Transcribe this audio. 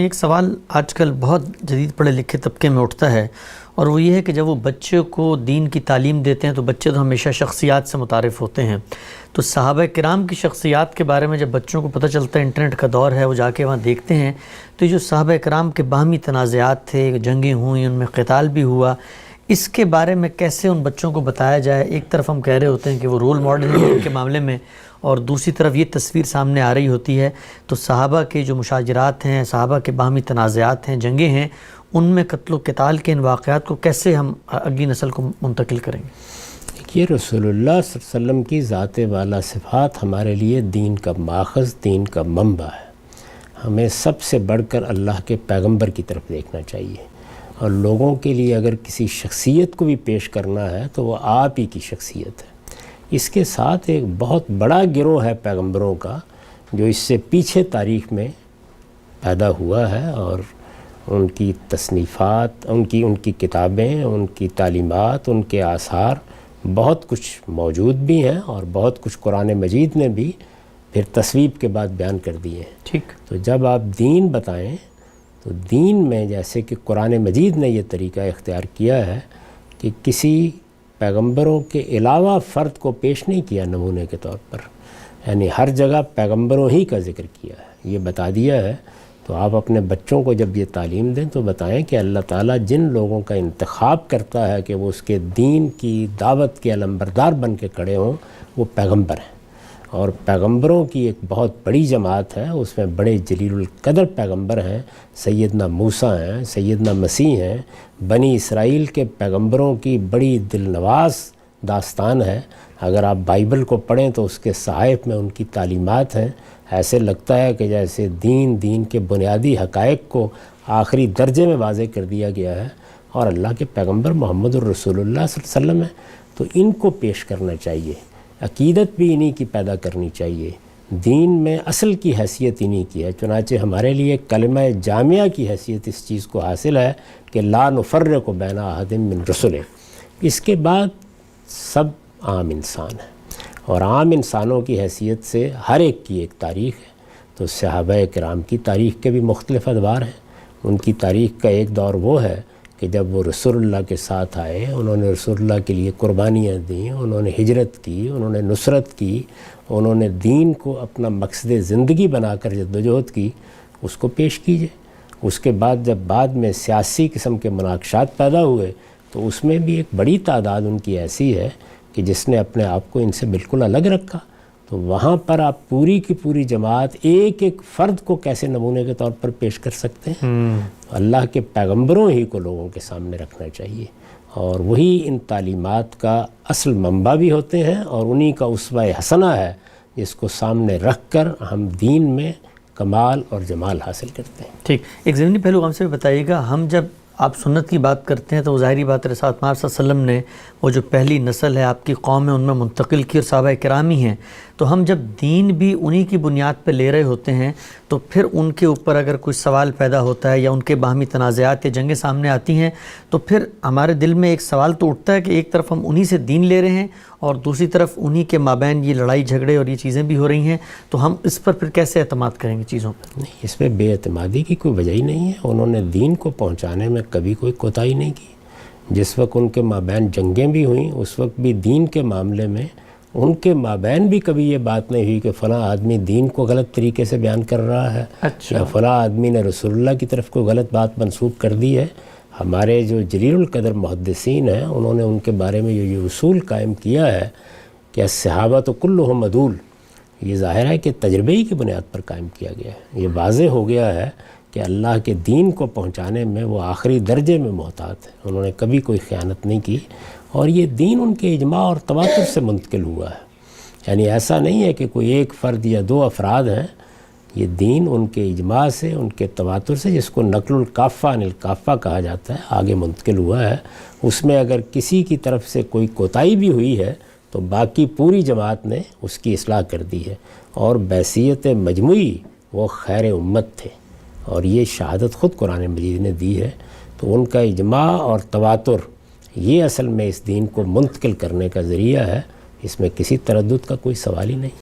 ایک سوال آج کل بہت جدید پڑھے لکھے طبقے میں اٹھتا ہے، اور وہ یہ ہے کہ جب وہ بچے کو دین کی تعلیم دیتے ہیں تو بچے تو ہمیشہ شخصیات سے متعارف ہوتے ہیں، تو صحابہ کرام کی شخصیات کے بارے میں جب بچوں کو پتہ چلتا ہے انٹرنیٹ کا دور ہے، وہ جا کے وہاں دیکھتے ہیں تو یہ جو صحابہ کرام کے باہمی تنازعات تھے، جنگیں ہوئیں، ان میں قتال بھی ہوا، اس کے بارے میں کیسے ان بچوں کو بتایا جائے؟ ایک طرف ہم کہہ رہے ہوتے ہیں کہ وہ رول ماڈل ہیں کے معاملے میں، اور دوسری طرف یہ تصویر سامنے آ رہی ہوتی ہے، تو صحابہ کے جو مشاجرات ہیں، صحابہ کے باہمی تنازعات ہیں، جنگیں ہیں، ان میں قتل و قتال کے ان واقعات کو کیسے ہم اگلی نسل کو منتقل کریں گے؟ یہ رسول اللہ صلی اللہ علیہ وسلم کی ذات والا صفات ہمارے لیے دین کا ماخذ، دین کا منبع ہے۔ ہمیں سب سے بڑھ کر اللہ کے پیغمبر کی طرف دیکھنا چاہیے، اور لوگوں کے لیے اگر کسی شخصیت کو بھی پیش کرنا ہے تو وہ آپ ہی کی شخصیت ہے۔ اس کے ساتھ ایک بہت بڑا گروہ ہے پیغمبروں کا جو اس سے پیچھے تاریخ میں پیدا ہوا ہے، اور ان کی تصنیفات، ان کی کتابیں، ان کی تعلیمات، ان کے آثار بہت کچھ موجود بھی ہیں، اور بہت کچھ قرآن مجید نے بھی پھر تصویب کے بعد بیان کر دیے ہیں۔ ٹھیک، تو جب آپ دین بتائیں تو دین میں جیسے کہ قرآن مجید نے یہ طریقہ اختیار کیا ہے کہ کسی پیغمبروں کے علاوہ فرد کو پیش نہیں کیا نمونے کے طور پر، یعنی ہر جگہ پیغمبروں ہی کا ذکر کیا ہے، یہ بتا دیا ہے۔ تو آپ اپنے بچوں کو جب یہ تعلیم دیں تو بتائیں کہ اللہ تعالیٰ جن لوگوں کا انتخاب کرتا ہے کہ وہ اس کے دین کی دعوت کے علمبردار بن کے کھڑے ہوں، وہ پیغمبر ہیں، اور پیغمبروں کی ایک بہت بڑی جماعت ہے، اس میں بڑے جلیل القدر پیغمبر ہیں، سیدنا موسیٰ ہیں، سیدنا مسیح ہیں، بنی اسرائیل کے پیغمبروں کی بڑی دل نواز داستان ہے۔ اگر آپ بائبل کو پڑھیں تو اس کے صحائف میں ان کی تعلیمات ہیں، ایسے لگتا ہے کہ جیسے دین کے بنیادی حقائق کو آخری درجے میں واضح کر دیا گیا ہے، اور اللہ کے پیغمبر محمد الرسول اللہ صلی اللہ علیہ وسلم ہیں، تو ان کو پیش کرنا چاہیے۔ عقیدت بھی انہی کی پیدا کرنی چاہیے، دین میں اصل کی حیثیت انہی کی ہے، چنانچہ ہمارے لیے کلمہ جامعہ کی حیثیت اس چیز کو حاصل ہے کہ لا نفرق بین احد من رسلہ۔ اس کے بعد سب عام انسان ہیں، اور عام انسانوں کی حیثیت سے ہر ایک کی ایک تاریخ ہے۔ تو صحابہ کرام کی تاریخ کے بھی مختلف ادوار ہیں۔ ان کی تاریخ کا ایک دور وہ ہے کہ جب وہ رسول اللہ کے ساتھ آئے، انہوں نے رسول اللہ کے لیے قربانیاں دیں، انہوں نے ہجرت کی، انہوں نے نصرت کی، انہوں نے دین کو اپنا مقصد زندگی بنا کر جدوجہد کی، اس کو پیش کیجئے۔ اس کے بعد جب بعد میں سیاسی قسم کے مناقشات پیدا ہوئے تو اس میں بھی ایک بڑی تعداد ان کی ایسی ہے کہ جس نے اپنے آپ کو ان سے بالکل الگ رکھا، تو وہاں پر آپ پوری کی پوری جماعت ایک ایک فرد کو کیسے نمونے کے طور پر پیش کر سکتے ہیں؟ اللہ کے پیغمبروں ہی کو لوگوں کے سامنے رکھنا چاہیے، اور وہی ان تعلیمات کا اصل منبع بھی ہوتے ہیں، اور انہی کا اسوہ حسنہ ہے جس کو سامنے رکھ کر ہم دین میں کمال اور جمال حاصل کرتے ہیں۔ ٹھیک، ایک ضمنی پہلو ہم سے بھی بتائیے گا، ہم جب آپ سنت کی بات کرتے ہیں تو وہ ظاہری بات ہے، رسول اللہ صلی اللہ علیہ وسلم نے وہ جو پہلی نسل ہے آپ کی قوم میں ان میں منتقل کی، اور صحابہ کرام ہی ہیں، تو ہم جب دین بھی انہی کی بنیاد پہ لے رہے ہوتے ہیں تو پھر ان کے اوپر اگر کوئی سوال پیدا ہوتا ہے یا ان کے باہمی تنازعات یا جنگیں سامنے آتی ہیں تو پھر ہمارے دل میں ایک سوال تو اٹھتا ہے کہ ایک طرف ہم انہی سے دین لے رہے ہیں اور دوسری طرف انہی کے مابین یہ لڑائی جھگڑے اور یہ چیزیں بھی ہو رہی ہیں، تو ہم اس پر پھر کیسے اعتماد کریں گے چیزوں پر؟ نہیں، اس میں بے اعتمادی کی کوئی وجہ ہی نہیں ہے۔ انہوں نے دین کو پہنچانے میں کبھی کوئی کوتاہی نہیں کی۔ جس وقت ان کے مابین جنگیں بھی ہوئیں اس وقت بھی دین کے معاملے میں ان کے مابین بھی کبھی یہ بات نہیں ہوئی کہ فلاں آدمی دین کو غلط طریقے سے بیان کر رہا ہے، یا فلاں آدمی نے رسول اللہ کی طرف کوئی غلط بات منسوب کر دی ہے۔ ہمارے جو جلیل القدر محدثین ہیں انہوں نے ان کے بارے میں یہ اصول قائم کیا ہے کہ الصحابہ تو کلہم عدول، یہ ظاہر ہے کہ تجربے ہی کی بنیاد پر قائم کیا گیا ہے۔ یہ واضح ہو گیا ہے کہ اللہ کے دین کو پہنچانے میں وہ آخری درجے میں محتاط ہیں، انہوں نے کبھی کوئی خیانت نہیں کی، اور یہ دین ان کے اجماع اور تواتر سے منتقل ہوا ہے۔ یعنی ایسا نہیں ہے کہ کوئی ایک فرد یا دو افراد ہیں، یہ دین ان کے اجماع سے، ان کے تواتر سے، جس کو نقل الکافہ عن الکافہ کہا جاتا ہے، آگے منتقل ہوا ہے۔ اس میں اگر کسی کی طرف سے کوئی کوتاہی بھی ہوئی ہے تو باقی پوری جماعت نے اس کی اصلاح کر دی ہے، اور بحیثیت مجموعی وہ خیر امت تھے، اور یہ شہادت خود قرآن مجید نے دی ہے۔ تو ان کا اجماع اور تواتر یہ اصل میں اس دین کو منتقل کرنے کا ذریعہ ہے، اس میں کسی تردد کا کوئی سوال ہی نہیں۔